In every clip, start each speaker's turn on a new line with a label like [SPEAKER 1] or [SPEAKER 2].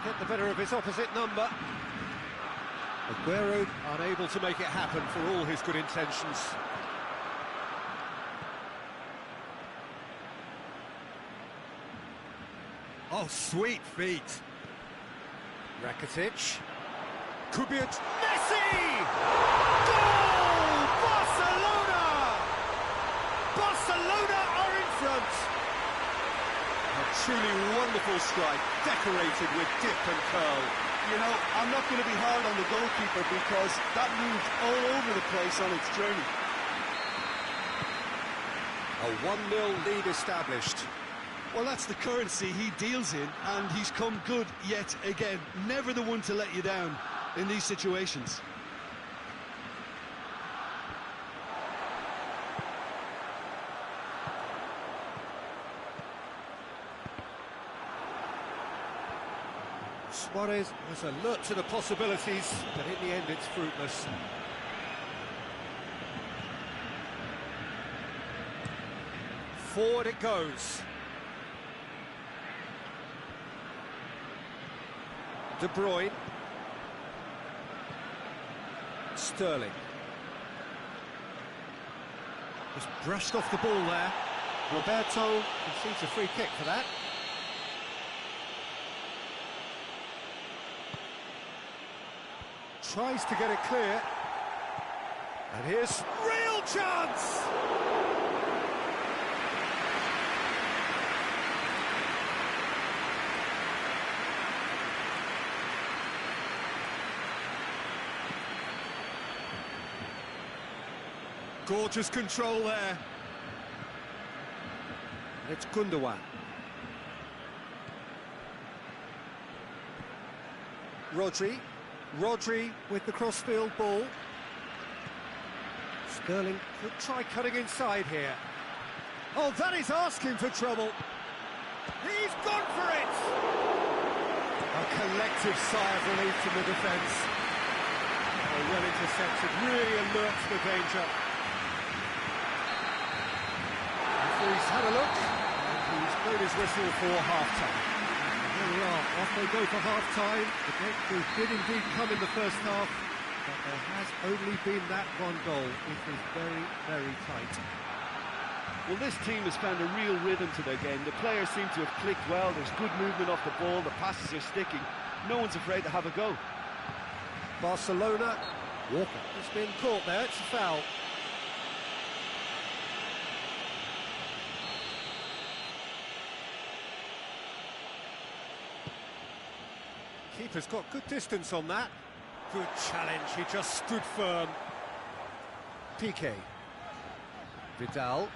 [SPEAKER 1] get the better of his opposite number. Aguero unable to make it happen for all his good intentions.
[SPEAKER 2] Oh, sweet feet.
[SPEAKER 1] Rakitic. Could be a... Messi! Goal! Barcelona! Barcelona are in front. A truly wonderful strike, decorated with dip and curl.
[SPEAKER 3] You know, I'm not going to be hard on the goalkeeper because that moved all over the place on its journey.
[SPEAKER 1] A 1-0 lead established.
[SPEAKER 3] Well, that's the currency he deals in, and he's come good yet again. Never the one to let you down in these situations.
[SPEAKER 1] Suarez was alert to the possibilities, but in the end it's fruitless. Forward it goes. De Bruyne. Sterling. Just brushed off the ball there. Roberto concedes a free kick for that. Tries to get it clear. And here's real chance!
[SPEAKER 2] Gorgeous control there.
[SPEAKER 1] It's Gundogan. Rodri with the crossfield ball. Sterling could try cutting inside here. Oh, that is asking for trouble. He's gone for it! A collective sigh of relief from the defence. Oh, well intercepted, really alert to the danger. He's had a look, and he's blown his whistle for half-time. Here we are, off they go for half-time. The breakthrough did indeed come in the first half, but there has only been that one goal. It is very, very tight.
[SPEAKER 3] Well, this team has found a real rhythm to their game. The players seem to have clicked well. There's good movement off the ball. The passes are sticking. No one's afraid to have a go.
[SPEAKER 1] Barcelona, Walker has been caught there. It's a foul. Keeper's got good distance on that. Good challenge, he just stood firm. Piqué. Vidal.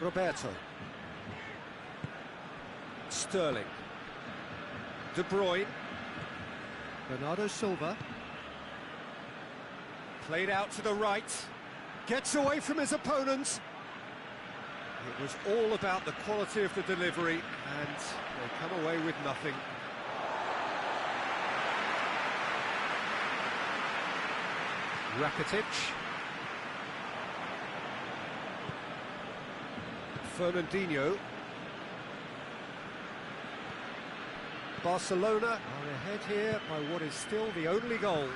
[SPEAKER 1] Roberto. Sterling. De Bruyne. Bernardo Silva. Played out to the right. Gets away from his opponents. It was all about the quality of the delivery, and they come away with nothing. Rakitic. Fernandinho. Barcelona are ahead here by what is still the only goal.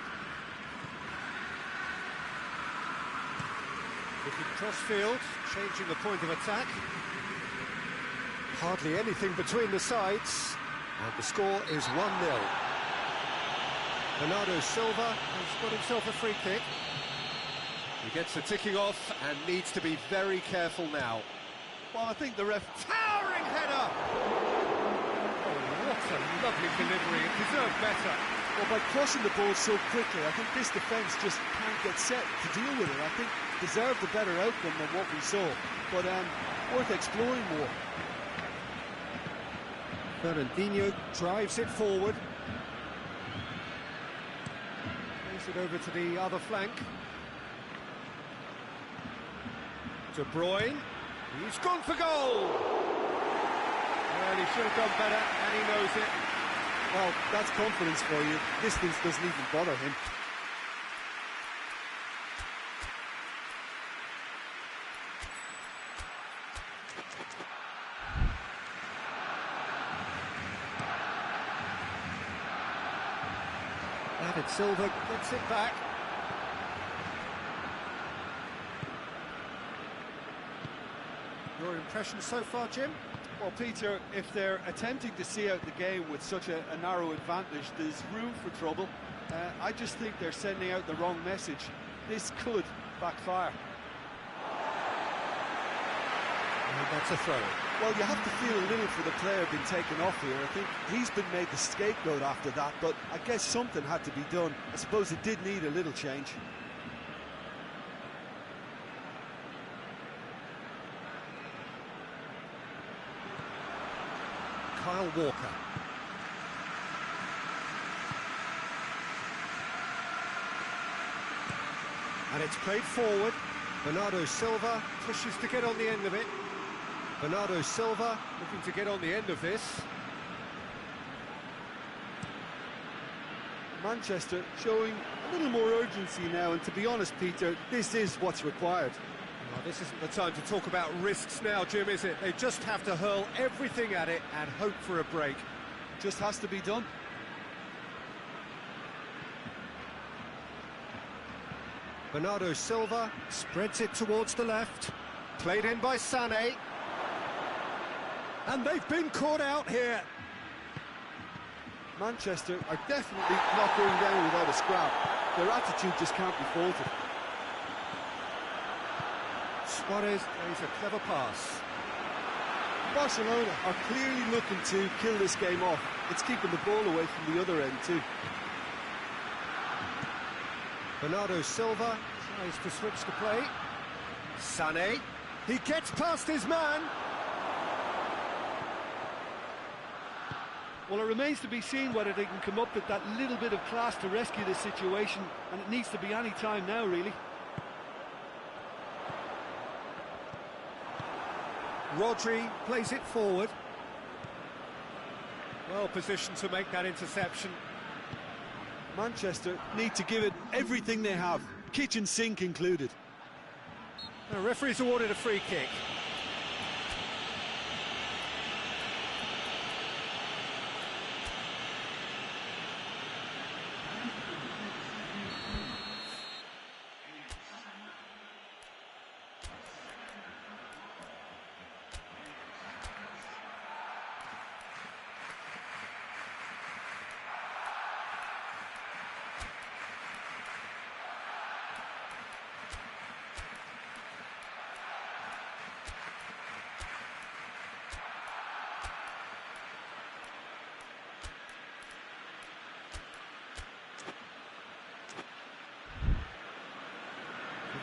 [SPEAKER 1] Looking cross-field, changing the point of attack. Hardly anything between the sides, and the score is 1-0. Bernardo Silva has got himself a free kick. He gets the ticking off and needs to be very careful now.
[SPEAKER 3] Well, I think the ref...
[SPEAKER 1] Towering header! Oh, what a lovely delivery, it deserved better.
[SPEAKER 3] Well, by crossing the ball so quickly, I think this defence just can't get set to deal with it. I think deserved a better outcome than what we saw, but worth exploring more.
[SPEAKER 1] Fernandinho drives it forward. Plays it over to the other flank. De Bruyne. He's gone for goal! Well, he should have done better, and he knows it.
[SPEAKER 3] Well, that's confidence for you. Distance doesn't even bother him.
[SPEAKER 1] David Silva gets it back. Your impression so far, Jim?
[SPEAKER 3] Well, Peter, if they're attempting to see out the game with such a narrow advantage, there's room for trouble. I just think they're sending out the wrong message. This could backfire.
[SPEAKER 1] And that's a throw.
[SPEAKER 3] Well, you have to feel a little for the player being taken off here. I think he's been made the scapegoat after that, but I guess something had to be done. I suppose it did need a little change.
[SPEAKER 1] Kyle Walker. And it's played forward. Bernardo Silva pushes to get on the end of it. Bernardo Silva looking to get on the end of this.
[SPEAKER 3] Manchester showing a little more urgency now, and to be honest, Peter, this is what's required.
[SPEAKER 1] Well, this isn't the time to talk about risks now, Jim, is it? They just have to hurl everything at it and hope for a break.
[SPEAKER 3] Just has to be done.
[SPEAKER 1] Bernardo Silva spreads it towards the left. Played in by Sané. And they've been caught out here.
[SPEAKER 3] Manchester are definitely not going down without a scrap. Their attitude just can't be faulted.
[SPEAKER 1] Suarez plays a clever pass.
[SPEAKER 3] Barcelona are clearly looking to kill this game off. It's keeping the ball away from the other end too.
[SPEAKER 1] Bernardo Silva tries to switch the play. Sané, he gets past his man.
[SPEAKER 3] Well, it remains to be seen whether they can come up with that little bit of class to rescue this situation, and it needs to be any time now, really.
[SPEAKER 1] Rodri plays it forward. Well positioned to make that interception.
[SPEAKER 3] Manchester need to give it everything they have, kitchen sink included.
[SPEAKER 1] The referee's awarded a free kick.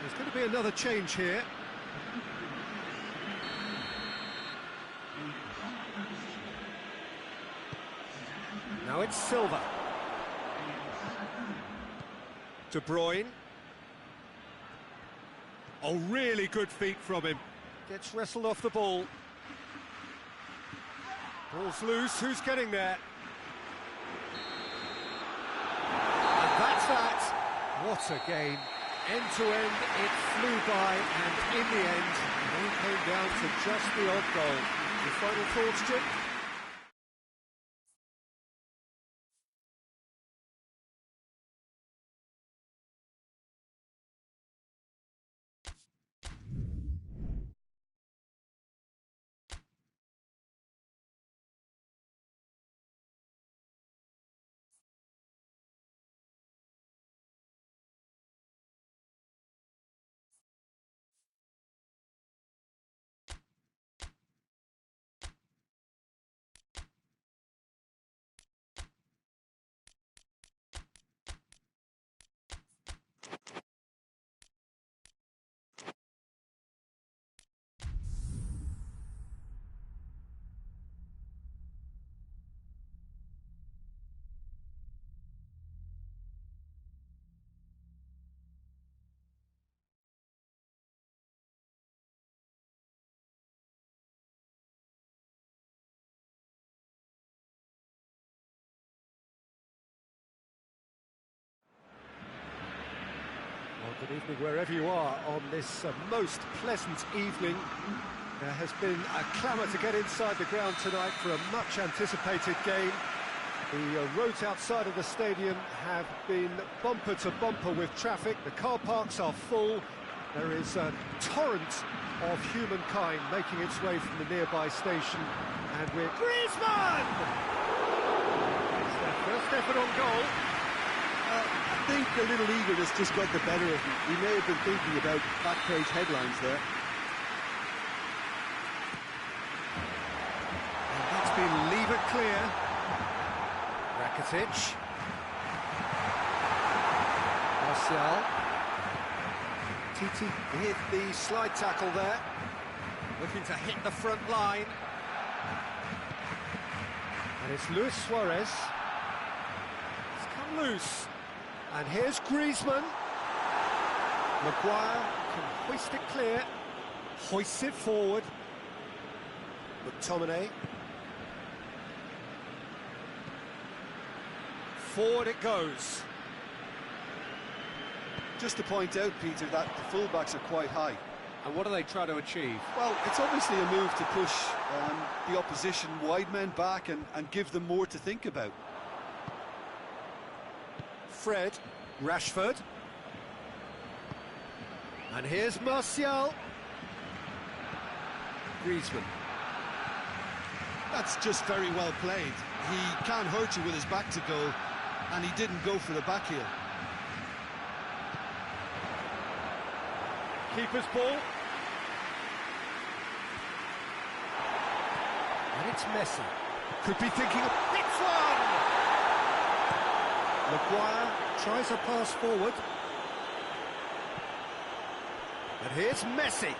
[SPEAKER 1] There's going to be another change here. Now it's Silva. De Bruyne. Oh, really good feet from him. Gets wrestled off the ball. Ball's loose, who's getting there? And that's that. What a game. End to end, it flew by, and in the end, it all came down to just the odd goal. Your final thoughts, Jim? Good evening wherever you are on this most pleasant evening. There has been a clamour to get inside the ground tonight for a much anticipated game. The roads outside of the stadium have been bumper to bumper with traffic. The car parks are full. There is a torrent of humankind making its way from the nearby station. And we're... Griezmann! First effort on goal.
[SPEAKER 3] I think a little eagerness just got the better of him. He may have been thinking about back page headlines there.
[SPEAKER 1] And that's been lever clear. Rakitic. Martial. Titi hit the slide tackle there. Looking to hit the front line. And it's Luis Suarez. It's come loose. And here's Griezmann. Maguire can hoist it clear. Hoists it forward. McTominay. Forward it goes.
[SPEAKER 3] Just to point out, Peter, that the fullbacks are quite high.
[SPEAKER 1] And what do they try to achieve?
[SPEAKER 3] Well, it's obviously a move to push the opposition wide men back and give them more to think about.
[SPEAKER 1] Fred, Rashford. And here's Martial. Griezmann.
[SPEAKER 3] That's just very well played. He can't hurt you with his back to goal, and he didn't go for the back heel.
[SPEAKER 1] Keeper's ball. And it's Messi. Could be thinking of... It's one! Maguire tries a pass forward. And here's Messi.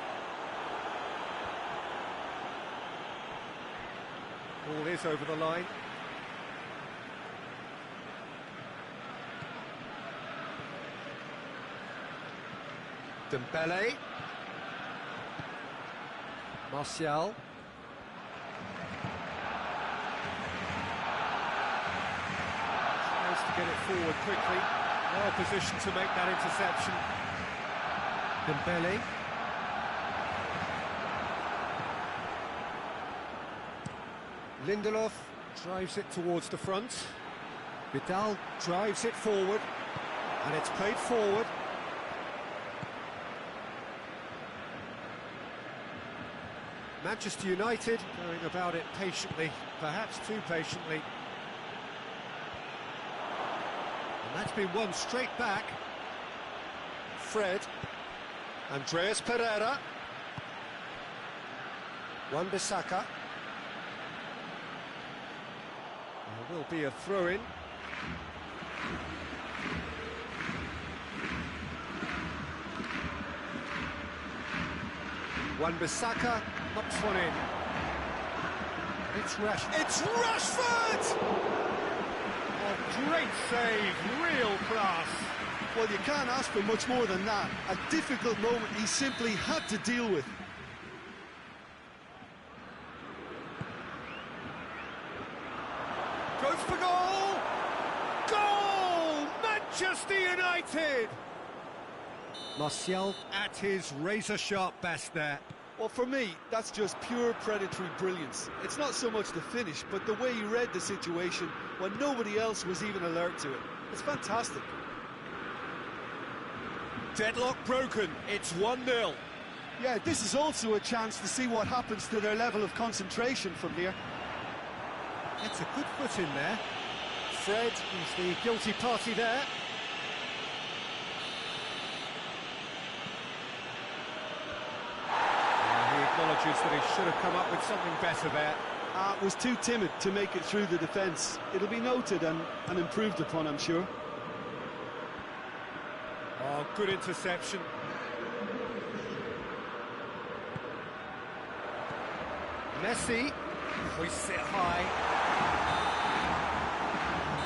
[SPEAKER 1] Ball is over the line. Dembele. Martial. Tries to get it forward quickly. Well positioned to make that interception. Dembele. Lindelof drives it towards the front. Vidal drives it forward. And it's played forward. Manchester United going about it patiently, perhaps too patiently. And that's been won straight back. Fred. Andreas Pereira. Wan-Bissaka. There will be a throw-in. Wan-Bissaka knocks one in. It's Rashford. It's Rashford! A great save, real class.
[SPEAKER 3] Well, you can't ask for much more than that. A difficult moment he simply had to deal with.
[SPEAKER 1] Goes for goal! Goal! Manchester United! Martial at his razor-sharp best there.
[SPEAKER 3] Well, for me, that's just pure predatory brilliance. It's not so much the finish, but the way he read the situation when nobody else was even alert to it. It's fantastic.
[SPEAKER 1] Deadlock broken, it's 1-0.
[SPEAKER 3] Yeah, this is also a chance to see what happens to their level of concentration from here.
[SPEAKER 1] It's a good foot in there. Fred is the guilty party there. He acknowledges that he should have come up with something better there.
[SPEAKER 3] Was too timid to make it through the defence. It'll be noted and improved upon, I'm sure.
[SPEAKER 1] Oh, good interception. Messi hoists it high.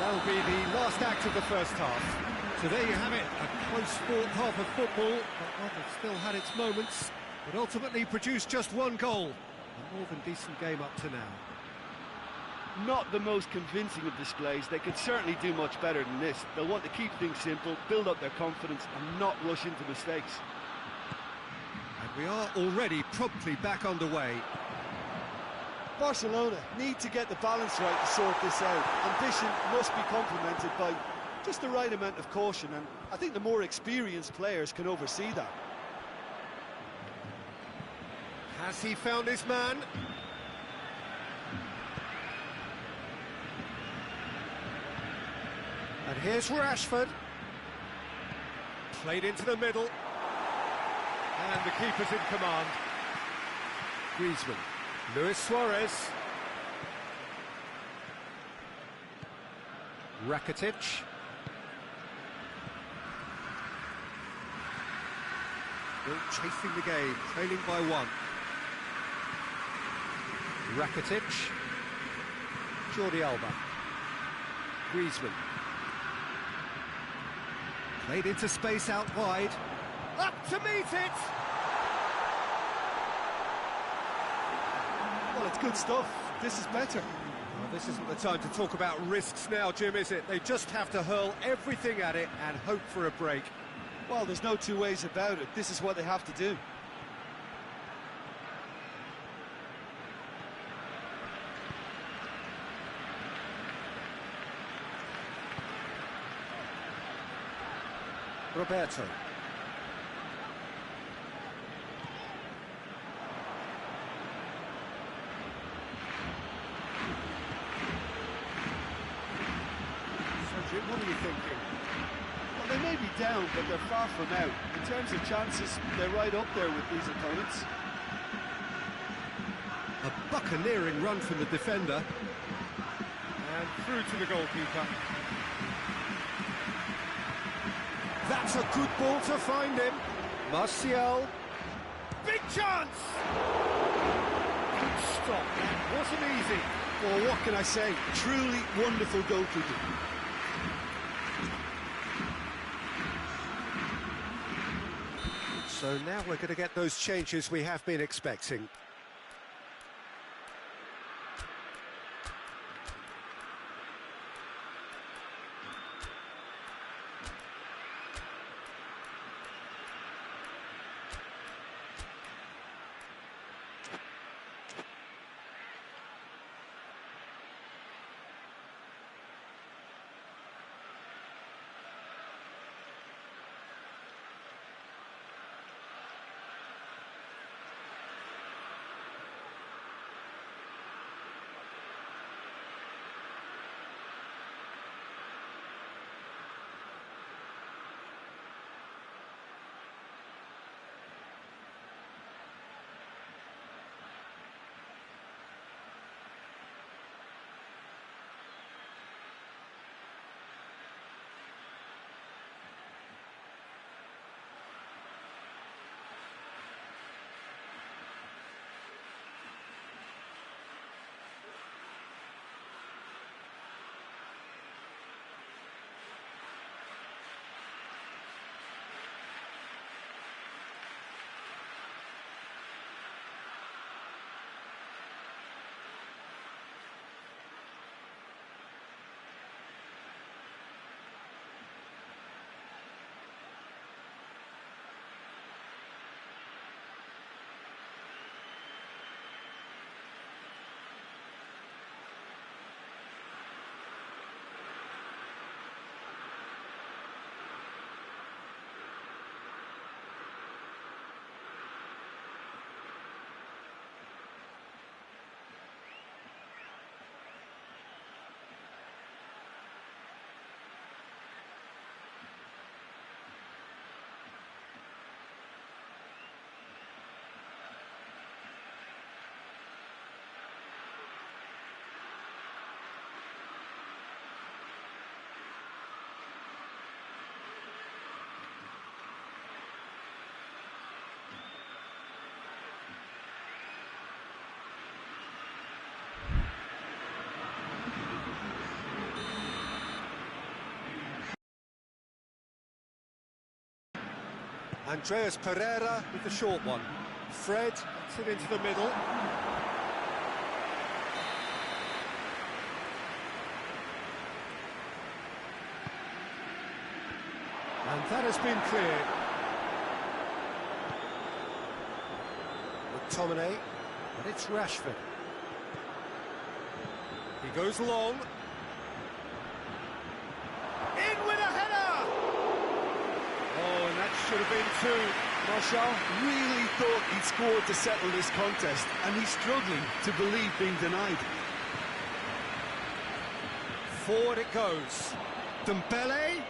[SPEAKER 1] That'll be the last act of the first half. So there you have it, a close-fought half of football, but one that still had its moments, but ultimately produced just one goal. A more than decent game up to now.
[SPEAKER 3] Not the most convincing of displays. They could certainly do much better than this. They'll want to keep things simple, build up their confidence and not rush into mistakes.
[SPEAKER 1] And we are already promptly back underway.
[SPEAKER 3] Barcelona need to get the balance right to sort this out. Ambition must be complemented by just the right amount of caution, and I think the more experienced players can oversee that.
[SPEAKER 1] Has he found his man? And here's Rashford. Played into the middle. And the keeper's in command. Griezmann. Luis Suarez. Rakitic. Still chasing the game, trailing by one. Rakitic. Jordi Alba. Griezmann. Played into space out wide. Up to meet it!
[SPEAKER 3] Well, it's good stuff. This is better.
[SPEAKER 1] Well, this isn't the time to talk about risks now, Jim, is it? They just have to hurl everything at it and hope for a break.
[SPEAKER 3] Well, there's no two ways about it. This is what they have to do.
[SPEAKER 1] Roberto. So, Jim, what are you thinking?
[SPEAKER 3] Well, they may be down, but they're far from out. In terms of chances, they're right up there with these opponents.
[SPEAKER 1] A buccaneering run from the defender.
[SPEAKER 2] And through to the goalkeeper.
[SPEAKER 1] That's a good ball to find him. Martial. Big chance! Good stop. That wasn't easy.
[SPEAKER 3] Well, what can I say? Truly wonderful goalkeeping.
[SPEAKER 1] So now we're going to get those changes we have been expecting. Andreas Pereira with the short one. Fred gets it into the middle. And that has been cleared. McTominay, but it's Rashford. Goes long. In with a header! Oh, and that should have been two.
[SPEAKER 3] Marshall really thought he'd scored to settle this contest, and he's struggling to believe being denied.
[SPEAKER 1] Forward it goes. Dembele.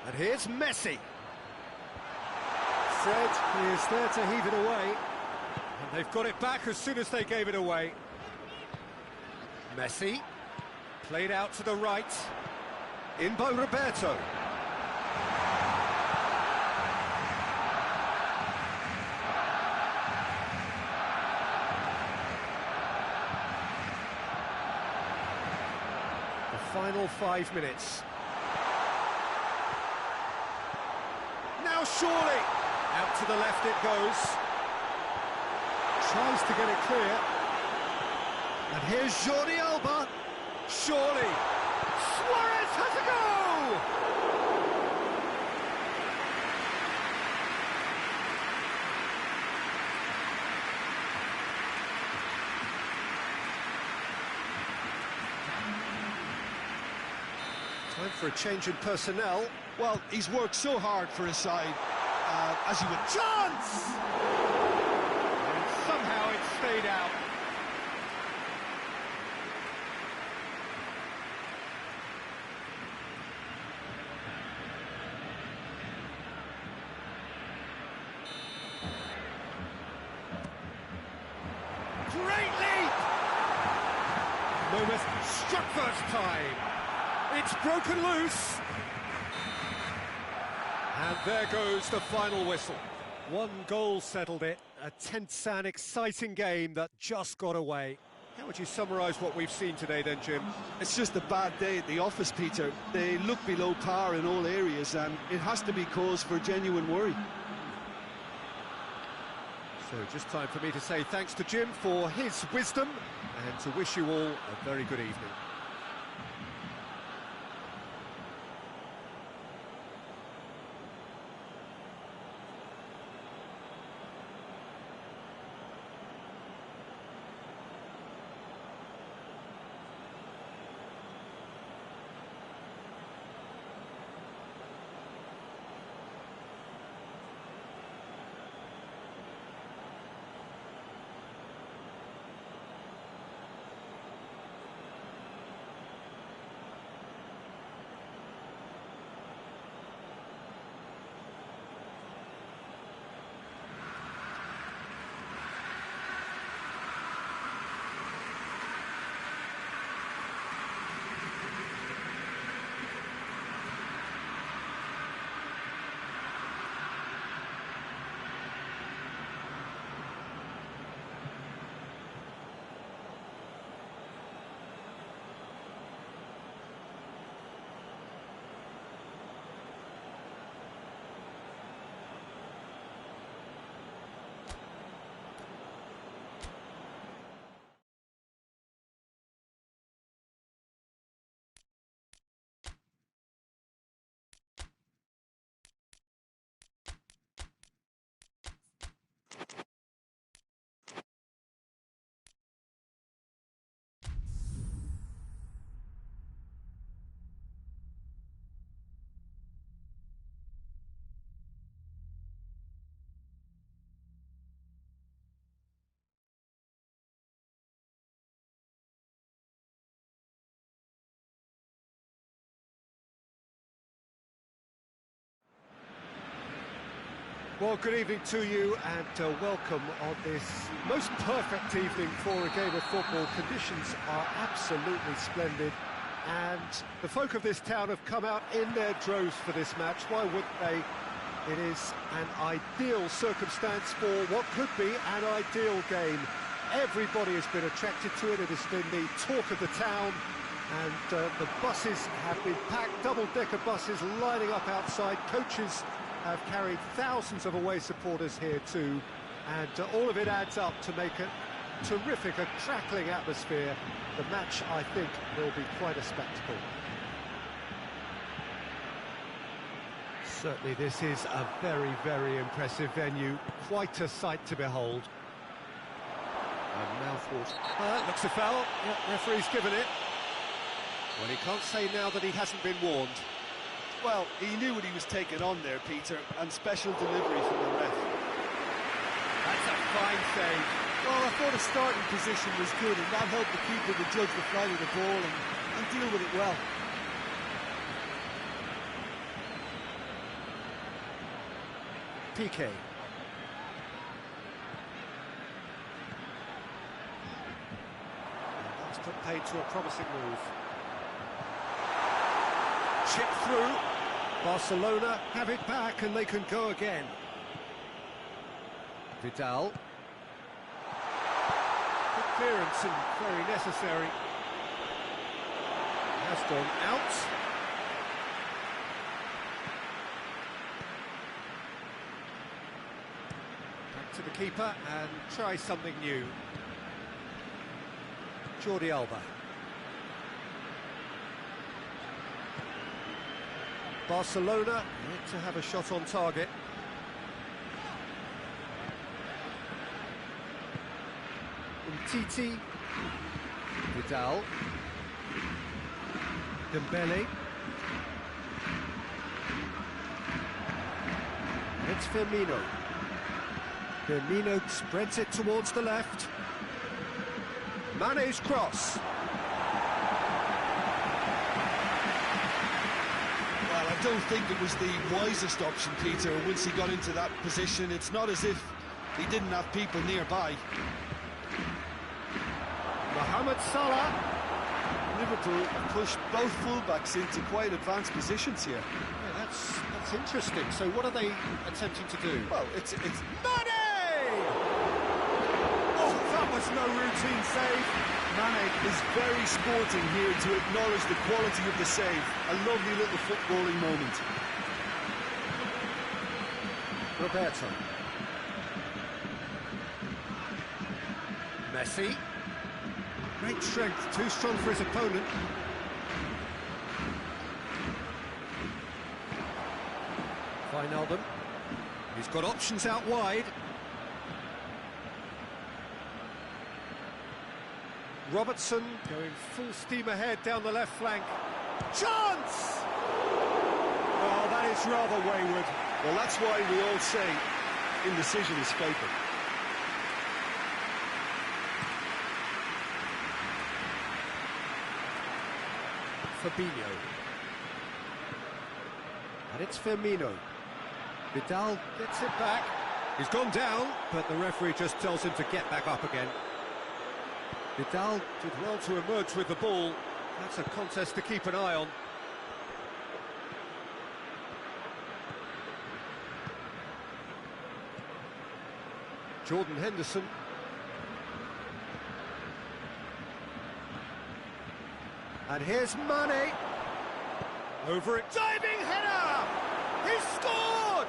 [SPEAKER 1] And here's Messi. Fred is there to heave it away. And they've got it back as soon as they gave it away. Messi. Played out to the right. In by Roberto. The final 5 minutes. Now surely! Out to the left it goes. Tries to get it clear. And here's Jordi Alba. Surely! Suarez has a go! Time for a change in personnel.
[SPEAKER 3] Well, he's worked so hard for his side, as he would...
[SPEAKER 1] Chance! And somehow it stayed out. Great leap! Moment struck first time. It's broken loose. And there goes the final whistle. One goal settled it. A tense and exciting game that just got away. How would you summarise what we've seen today then, Jim?
[SPEAKER 3] It's just a bad day at the office, Peter. They look below par in all areas, and it has to be cause for genuine worry.
[SPEAKER 1] So just time for me to say thanks to Jim for his wisdom and to wish you all a very good evening. Well, good evening to you and welcome on this most perfect evening for a game of football. Conditions are absolutely splendid and the folk of this town have come out in their droves for this match. Why wouldn't they? It is an ideal circumstance for what could be an ideal game. Everybody has been attracted to it. It has been the talk of the town and the buses have been packed, double-decker buses lining up outside. Coaches have carried thousands of away supporters here too, and all of it adds up to make a terrific, a crackling atmosphere. The match, I think, will be quite a spectacle. Certainly this is a very, very impressive venue, quite a sight to behold. Mouthwash. Looks a foul. Yep, referee's given it. Well, he can't say now that he hasn't been warned.
[SPEAKER 3] Well, he knew what he was taking on there, Peter, and special delivery from the ref.
[SPEAKER 1] That's a fine save.
[SPEAKER 3] Well, I thought his starting position was good, and that helped the keeper to judge the flight of the ball and deal with it well.
[SPEAKER 1] PK. That's put paid to a promising move. Chip through. Barcelona have it back and they can go again. Vidal. Good clearance and very necessary. Has gone out. Back to the keeper and try something new. Jordi Alba. Barcelona need to have a shot on target. Umtiti. Vidal. Dembele. It's Firmino. Firmino spreads it towards the left. Mane's cross.
[SPEAKER 3] Well, I don't think it was the wisest option, Peter, once he got into that position. It's not as if he didn't have people nearby.
[SPEAKER 1] Mohamed Salah.
[SPEAKER 3] Liverpool have pushed both fullbacks into quite advanced positions here.
[SPEAKER 1] Yeah, that's interesting. So what are they attempting to do?
[SPEAKER 3] Well, it's
[SPEAKER 1] Mane! Oh, that was no routine save.
[SPEAKER 3] Mane is very sporting here to acknowledge the quality of the save. A lovely little footballing moment.
[SPEAKER 1] Roberto. Messi. Great strength, too strong for his opponent. Wijnaldum. He's got options out wide. Robertson going full steam ahead down the left flank. Chance! Oh, that is rather wayward.
[SPEAKER 3] Well, that's why we all say indecision is fatal.
[SPEAKER 1] Fabinho. And it's Firmino. Vidal gets it back. He's gone down, but the referee just tells him to get back up again. Vidal did well to emerge with the ball. That's a contest to keep an eye on. Jordan Henderson. And here's Mane. Over it. Diving header! He's scored!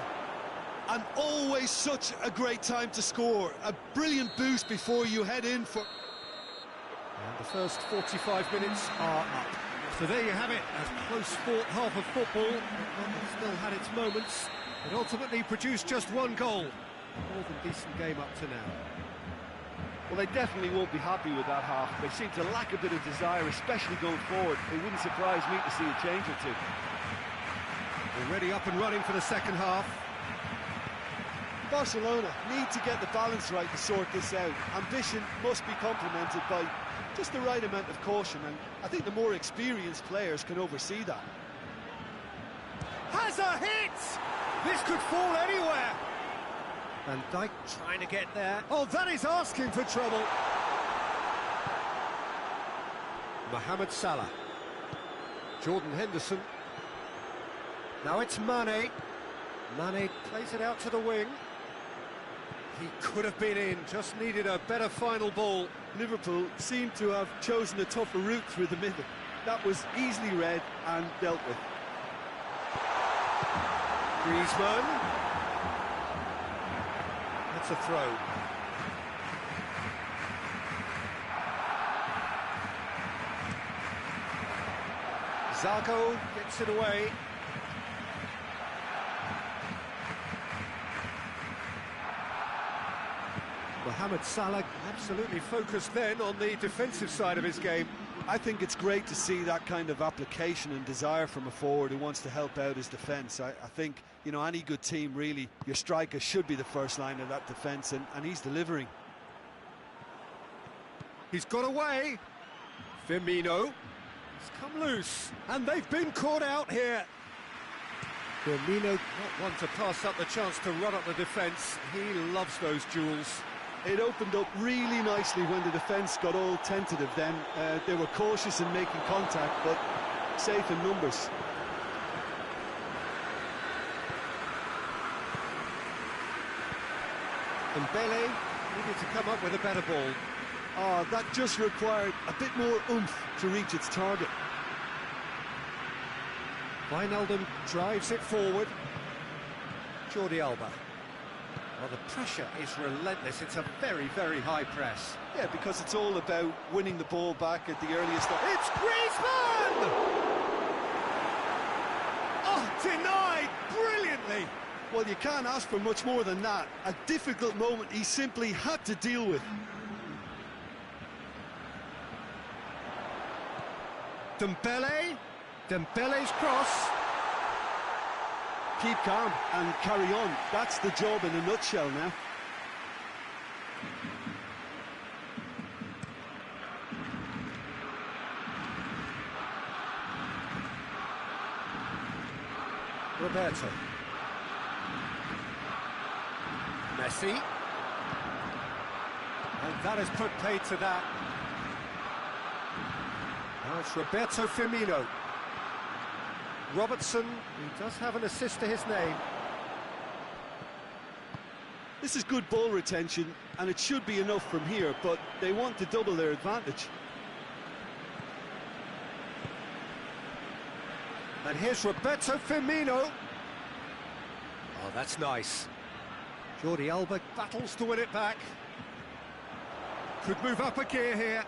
[SPEAKER 3] And always such a great time to score. A brilliant boost before you head in for...
[SPEAKER 1] And the first 45 minutes are up. So there you have it, a close-fought half of football. It still had its moments. It ultimately produced just one goal. A more than decent game up to now.
[SPEAKER 3] Well, they definitely won't be happy with that half. They seem to lack a bit of desire, especially going forward. It wouldn't surprise me to see a change or two.
[SPEAKER 1] Already up and running for the second half.
[SPEAKER 3] Barcelona need to get the balance right to sort this out. Ambition must be complemented by just the right amount of caution, and I think the more experienced players can oversee that.
[SPEAKER 1] Has a hit! This could fall anywhere! Van Dijk trying to get there. Oh, that is asking for trouble. Mohamed Salah. Jordan Henderson. Now it's Mane. Mane plays it out to the wing. He could have been in, just needed a better final ball.
[SPEAKER 3] Liverpool seem to have chosen a tougher route through the middle. That was easily read and dealt with.
[SPEAKER 1] Griezmann. That's a throw. Zarco gets it away. Mohamed Salah absolutely focused then on the defensive side of his game.
[SPEAKER 3] I think it's great to see that kind of application and desire from a forward who wants to help out his defence. I think, you know, any good team, really, your striker should be the first line of that defence, and he's delivering.
[SPEAKER 1] He's got away. Firmino. He's come loose. And they've been caught out here. Firmino, not one to pass up the chance to run up the defence. He loves those duels.
[SPEAKER 3] It opened up really nicely when the defence got all tentative then. They were cautious in making contact, but safe in numbers.
[SPEAKER 1] And Bele needed to come up with a better ball.
[SPEAKER 3] Oh, that just required a bit more oomph to reach its target.
[SPEAKER 1] Wijnaldum drives it forward. Jordi Alba. Well, the pressure is relentless. It's a very, very high press.
[SPEAKER 3] Yeah, because it's all about winning the ball back at the earliest...
[SPEAKER 1] It's Griezmann! Oh, denied brilliantly.
[SPEAKER 3] Well, you can't ask for much more than that. A difficult moment he simply had to deal with.
[SPEAKER 1] Dembele. Dembele's cross.
[SPEAKER 3] Keep calm and carry on. That's the job in a nutshell now.
[SPEAKER 1] Roberto. Messi. And that has put paid to that. Now it's Roberto Firmino. Robertson, who does have an assist to his name.
[SPEAKER 3] This is good ball retention, and it should be enough from here, but they want to double their advantage.
[SPEAKER 1] And here's Roberto Firmino. Oh, that's nice. Jordi Alba battles to win it back. Could move up a gear here.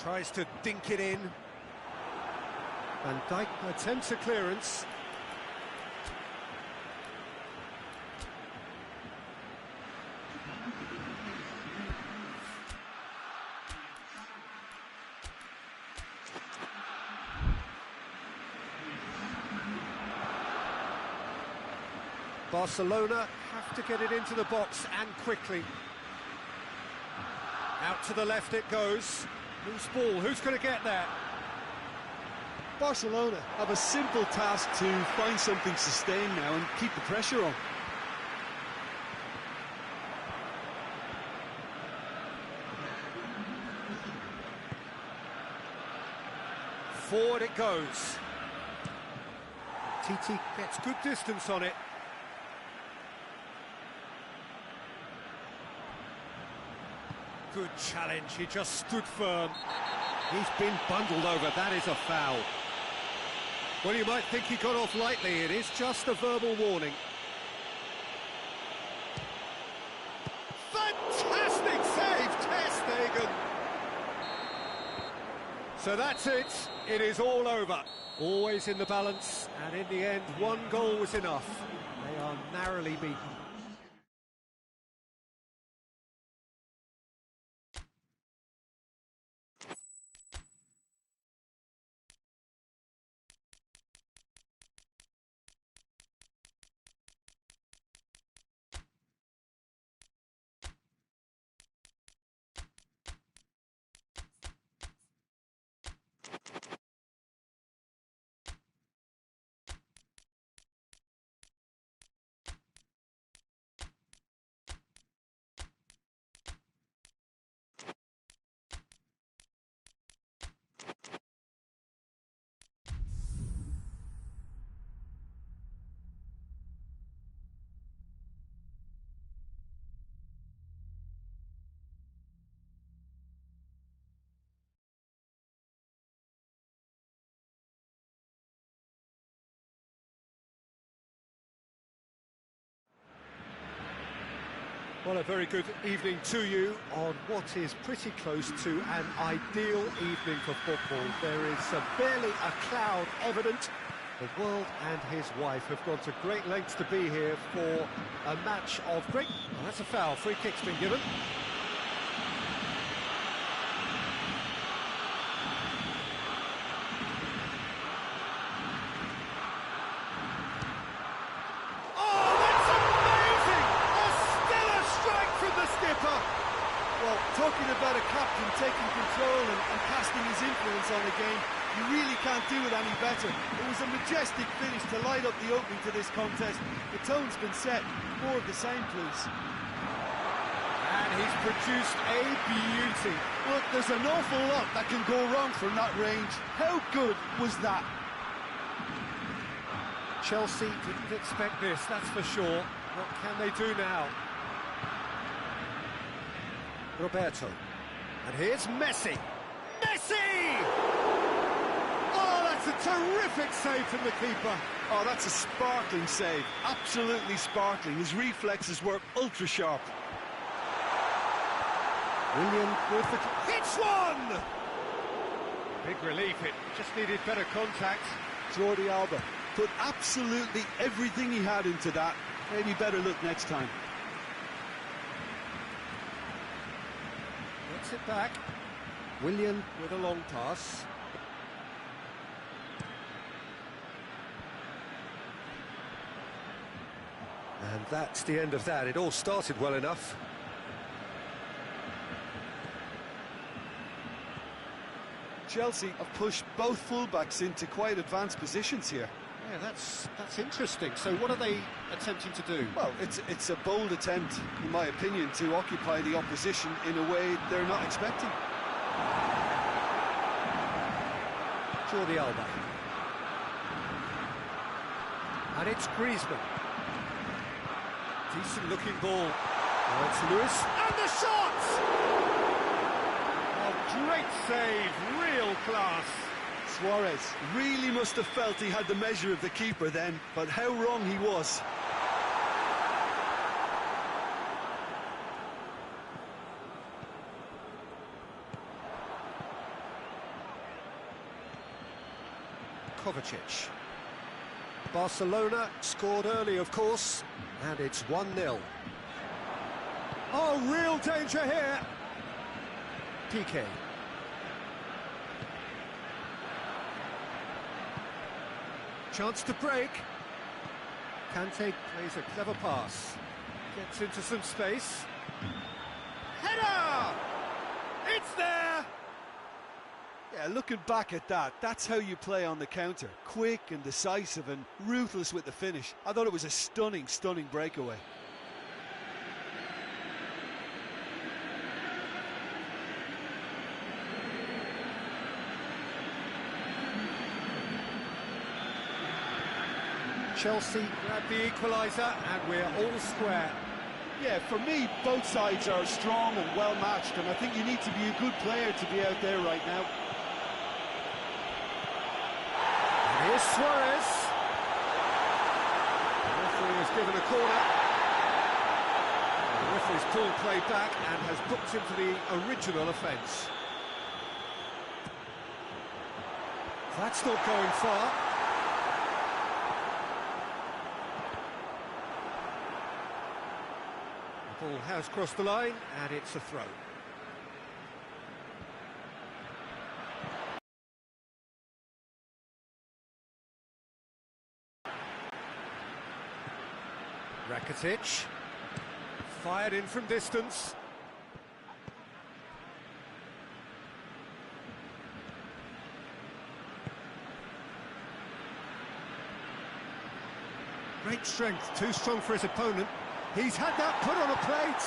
[SPEAKER 1] Tries to dink it in. Van Dijk attempts a clearance. Barcelona have to get it into the box and quickly. Out to the left it goes. Loose ball, who's going to get there?
[SPEAKER 3] Barcelona have a simple task to find something sustained now and keep the pressure on.
[SPEAKER 1] Forward it goes. Titi gets good distance on it. Good challenge, he just stood firm. He's been bundled over, that is a foul. Well, you might think he got off lightly, it is just a verbal warning. Fantastic save, Ter Stegen! So that's it, it is all over. Always in the balance, and in the end, one goal was enough. They are narrowly beaten. Well, a very good evening to you on what is pretty close to an ideal evening for football. There is barely a cloud evident. The world and his wife have gone to great lengths to be here for a match of great... Oh, that's a foul. Free kick's been given.
[SPEAKER 3] taking control and casting his influence on the game. You really can't do it any better. It was a majestic finish to light up the opening to this contest. The tone's been set. More of the same, please.
[SPEAKER 1] And he's produced a beauty.
[SPEAKER 3] Well, there's an awful lot that can go wrong from that range. How good was that?
[SPEAKER 1] Chelsea didn't expect this, that's for sure. What can they do now? Roberto. And here's Messi. Messi! Oh, that's a terrific save from the keeper.
[SPEAKER 3] Oh, that's a sparkling save. Absolutely sparkling. His reflexes were ultra sharp.
[SPEAKER 1] William with the... Hits one! Big relief, it just needed better contact.
[SPEAKER 3] Jordi Alba put absolutely everything he had into that. Maybe better look next time.
[SPEAKER 1] Gets it back. William with a long pass. And that's the end of that. It all started well enough.
[SPEAKER 3] Chelsea have pushed both fullbacks into quite advanced positions here.
[SPEAKER 1] Yeah, that's interesting. So what are they attempting to do?
[SPEAKER 3] Well, it's a bold attempt, in my opinion, to occupy the opposition in a way they're not expecting.
[SPEAKER 1] Jordi Alba. And it's Griezmann. Decent looking ball. Now it's Lewis. And the shot! Oh, great save, real class.
[SPEAKER 3] Suarez really must have felt he had the measure of the keeper then, but how wrong he was.
[SPEAKER 1] Kovacic. Barcelona scored early, of course, and it's 1-0. Oh, real danger here. Piqué. Chance to break. Kante plays a clever pass. Gets into some space. Header! It's there!
[SPEAKER 3] Yeah, looking back at that, that's how you play on the counter. Quick and decisive and ruthless with the finish. I thought it was a stunning, stunning breakaway.
[SPEAKER 1] Chelsea grab the equaliser and we're all square.
[SPEAKER 3] Yeah, for me, both sides are strong and well matched, and I think you need to be a good player to be out there right now.
[SPEAKER 1] And here's Suarez. The referee has given a corner. The referee's pulled play back and has booked him for the original offence. That's not going far. The ball has crossed the line and it's a throw. Rakitic, fired in from distance. Great strength, too strong for his opponent. He's had that put on a plate.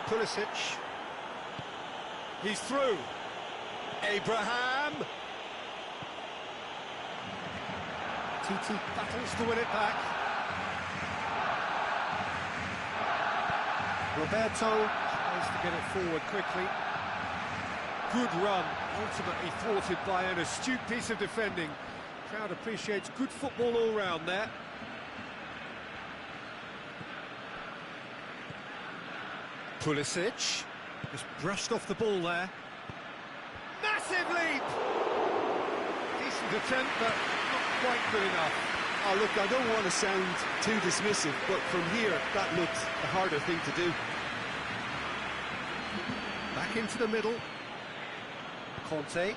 [SPEAKER 1] Pulisic. He's through. Abraham. TT battles to win it back. Roberto tries to get it forward quickly. Good run, ultimately thwarted by an astute piece of defending. Crowd appreciates good football all round there. Pulisic just brushed off the ball there. Massive leap! Decent attempt, but not quite good enough.
[SPEAKER 3] Oh, look, I don't want to sound too dismissive, but from here, that looked a harder thing to do.
[SPEAKER 1] Back into the middle. Conte.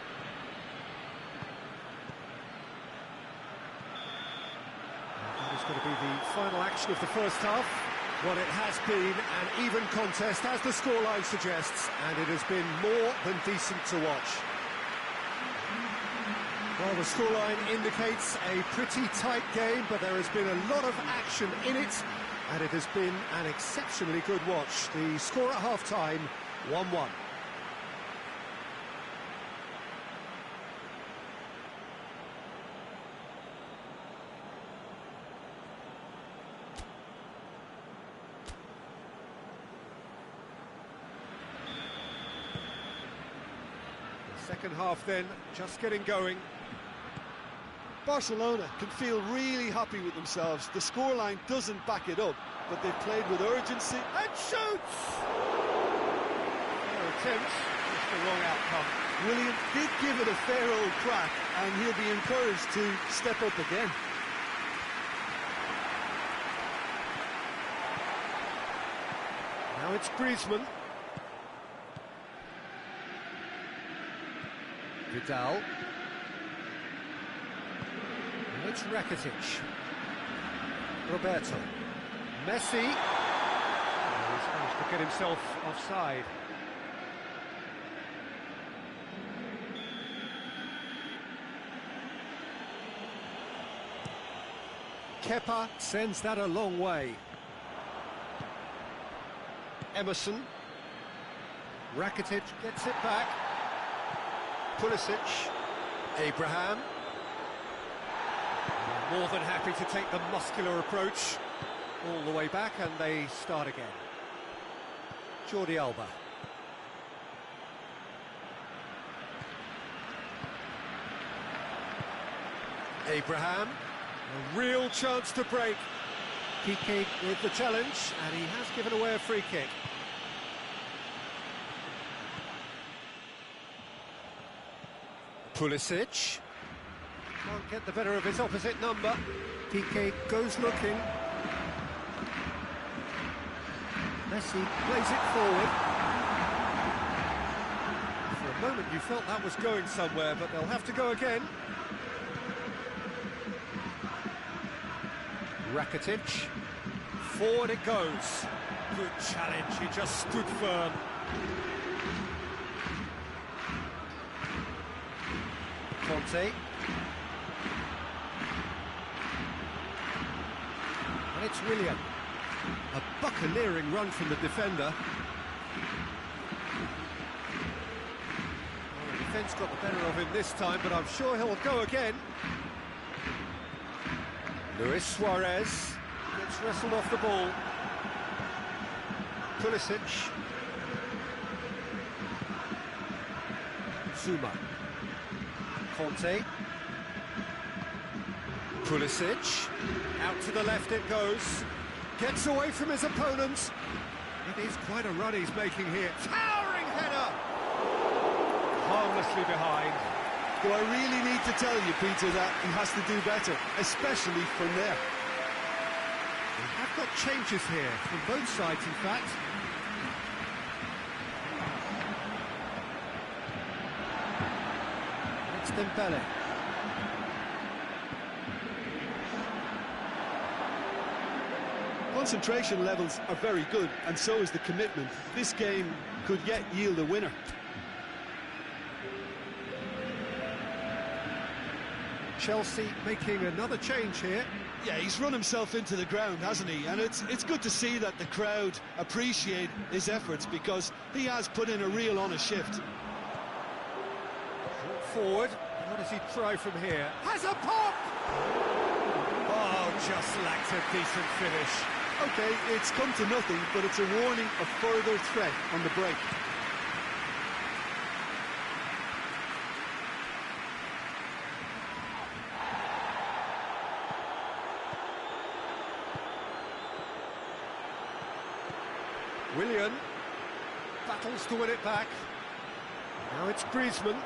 [SPEAKER 1] That is going to be the final action of the first half. Well, it has been an even contest, as the scoreline suggests, and it has been more than decent to watch. Well, the scoreline indicates a pretty tight game, but there has been a lot of action in it, and it has been an exceptionally good watch. The score at half-time, 1-1. Second half then, just getting going.
[SPEAKER 3] Barcelona can feel really happy with themselves. The scoreline doesn't back it up, but they've played with urgency.
[SPEAKER 1] And shoots! Fair attempt, just the wrong outcome.
[SPEAKER 3] William did give it a fair old crack, and he'll be encouraged to step up again.
[SPEAKER 1] Now it's Griezmann. Vidal. And it's Rakitic. Roberto. Messi. Oh, he's managed to get himself offside. Kepa sends that a long way. Emerson. Rakitic gets it back. Pulisic, Abraham, more than happy to take the muscular approach all the way back, and they start again. Jordi Alba. Abraham, a real chance to break. Kike with the challenge, and he has given away a free kick. Pulisic can't get the better of his opposite number. Piqué goes looking. Messi plays it forward. For a moment you felt that was going somewhere, but they'll have to go again. Rakitic. Forward it goes. Good challenge, he just stood firm. Conte. And it's Willian. A buccaneering run from the defender. Well, the defence got the better of him this time, but I'm sure he'll go again. Luis Suarez gets wrestled off the ball. Pulisic. Zuma. Conte. Pulisic. Out to the left it goes. Gets away from his opponent. It is quite a run he's making here. Towering header! Harmlessly behind.
[SPEAKER 3] Do I really need to tell you, Peter, that he has to do better, especially from there?
[SPEAKER 1] We have got changes here, from both sides in fact. It's Dembele.
[SPEAKER 3] Concentration levels are very good, and so is the commitment. This game could yet yield a winner.
[SPEAKER 1] Chelsea making another change here.
[SPEAKER 3] Yeah, he's run himself into the ground, hasn't he? And it's good to see that the crowd appreciate his efforts, because he has put in a real honest shift.
[SPEAKER 1] Forward, what does he try from here? Has a pop! Oh, just lacked a decent finish.
[SPEAKER 3] Okay, it's come to nothing, but it's a warning of further threat on the break.
[SPEAKER 1] Willian battles to win it back. Now it's Griezmann.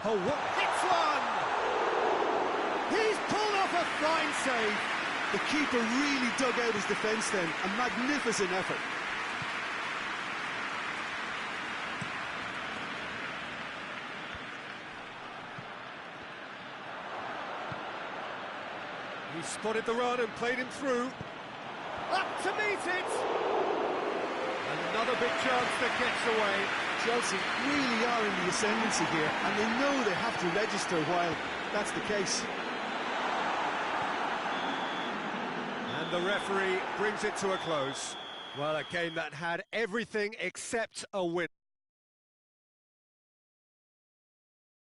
[SPEAKER 1] Oh, what hits one! He's pulled off a fine save.
[SPEAKER 3] The keeper really dug out his defence then. A magnificent effort.
[SPEAKER 1] He spotted the run and played him through. Up to meet it! Another big chance that gets away.
[SPEAKER 3] Chelsea really are in the ascendancy here, and they know they have to register while that's the case.
[SPEAKER 1] And the referee brings it to a close. Well, a game that had everything except a win.